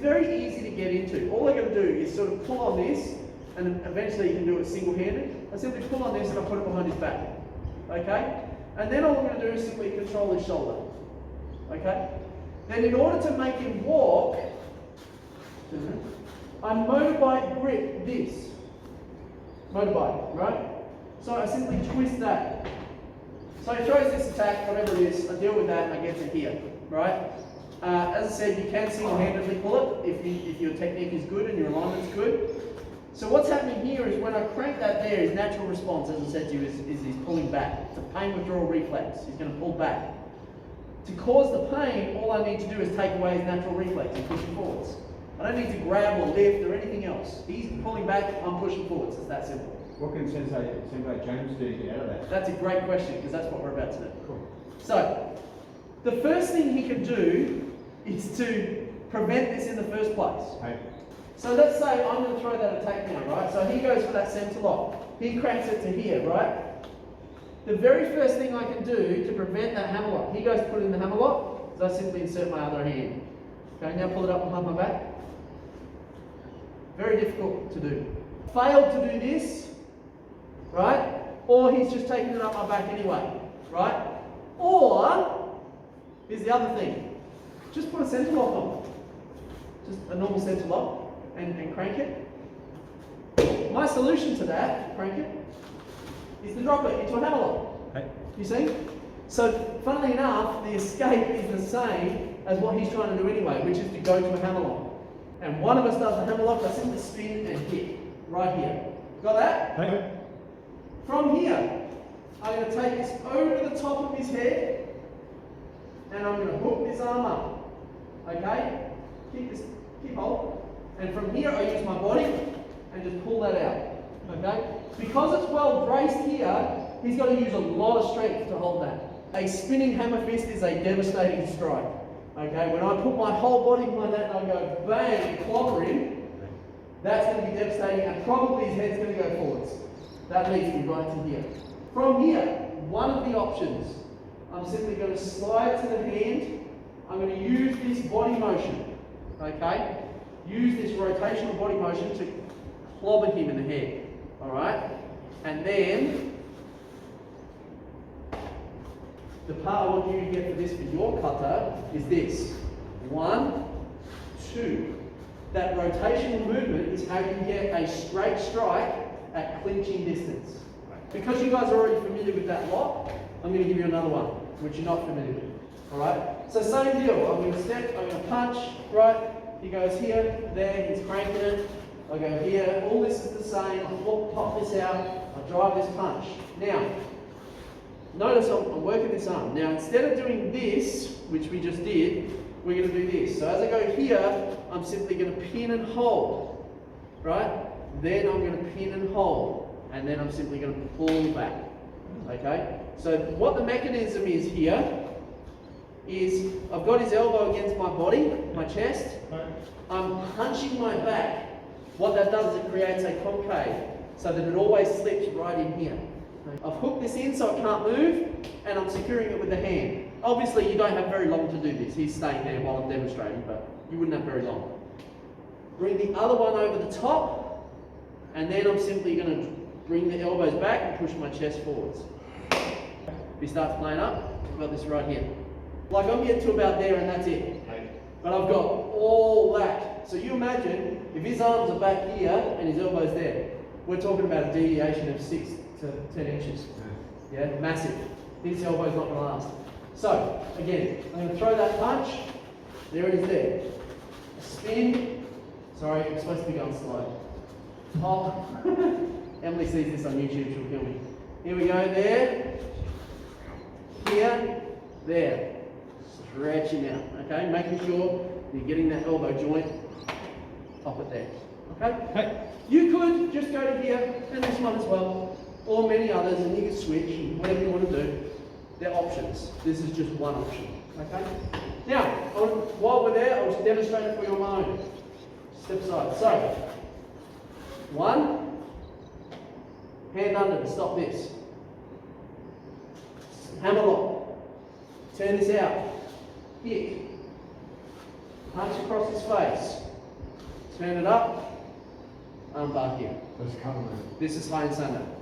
very easy to get into. All I got to do is sort of pull on this, and eventually you can do it single-handed. I simply pull on this and I put it behind his back. Okay? And then all I'm going to do is simply control his shoulder. Okay? Then in order to make him walk, I motorbike grip this. Motorbike, right? So I simply twist that. So he throws this attack, whatever it is, I deal with that and I get to here, right? As I said, you can single-handedly pull it if your technique is good and your alignment's good. So what's happening here is when I crank that there, his natural response, as I said to you, is he's pulling back. It's a pain withdrawal reflex. He's going to pull back. To cause the pain, all I need to do is take away his natural reflex and push him forwards. I don't need to grab or lift or anything else. He's pulling back, I'm pushing forwards. It's that simple. What can Sensei James do to get out of that? That's a great question, because that's what we're about to do. Cool. So, the first thing he can do is to prevent this in the first place. Hey. So let's say I'm going to throw that attack now, right? So he goes for that centre lock. He cranks it to here, right? The very first thing I can do to prevent that hammer lock, he goes to put in the hammer lock, is I simply insert my other hand. Okay, now pull it up behind my back. Very difficult to do. Failed to do this, right? Or he's just taking it up my back anyway, right? Or, here's the other thing. Just put a centre lock on. Just a normal centre lock and crank it. My solution to that, crank it, is to drop it into a hammer lock. Hey. You see? So, funnily enough, the escape is the same as what he's trying to do anyway, which is to go to a hammer lock. And one of us does the hammer lock, I simply spin and hit. Right here. Got that? Hey. From here, I'm going to take this over the top of his head, and I'm going to hook this arm up. Okay? Keep hold. And from here, I use my body and just pull that out. Okay? Because it's well braced here, he's got to use a lot of strength to hold that. A spinning hammer fist is a devastating strike. Okay? When I put my whole body behind that and I go bang and clobber him, that's going to be devastating, and probably his head's going to go forwards. That leads me right to here. From here, one of the options, I'm simply going to slide to the hand. I'm going to use this body motion, okay? Use this rotational body motion to clobber him in the head, all right? And then, the part I want you to get for this for your kata is this. 1, 2. That rotational movement is how you get a straight strike at clinching distance. Because you guys are already familiar with that lock, I'm going to give you another one, which you're not familiar with. Alright? So same deal. I'm going to step, I'm going to punch, right? He goes here, there, he's cranking it. I go here, all this is the same. I pop this out, I drive this punch. Now, notice I'm working this arm. Now, instead of doing this, which we just did, we're going to do this. So as I go here, I'm simply going to pin and hold, right? Then I'm going to pin and hold, and then I'm simply going to pull back, okay? So what the mechanism is here is I've got his elbow against my body, my chest. I'm punching my back. What that does is it creates a concave so that it always slips right in here. I've hooked this in so it can't move, and I'm securing it with the hand. Obviously, you don't have very long to do this. He's staying there while I'm demonstrating, but you wouldn't have very long. Bring the other one over the top, and then I'm simply going to bring the elbows back and push my chest forwards. If he starts playing up, I've got this right here. Like I'm getting to about there and that's it. But I've got all that. So you imagine if his arms are back here and his elbows there, we're talking about a deviation of 6 to 10 inches. Yeah, massive. His elbow's not going to last. So, again, I'm going to throw that punch. There it is there. Spin. Sorry, I'm supposed to be going slow. Hop. Emily sees this on YouTube, she'll kill me. Here we go, there. Here. There. Stretching out, okay? Making sure you're getting that elbow joint. Pop it there, okay? Hey. You could just go to here, and this one as well, or many others, and you can switch, whatever you want to do. They're options. This is just one option, okay? Now, while we're there, I'll just demonstrate it for you on my own. Step aside. So, 1, hand under to stop this. Hammer lock. Turn this out. Hit. Punch across his face. turn it up, armbar here. Let's cover it. This is Heian Sandan.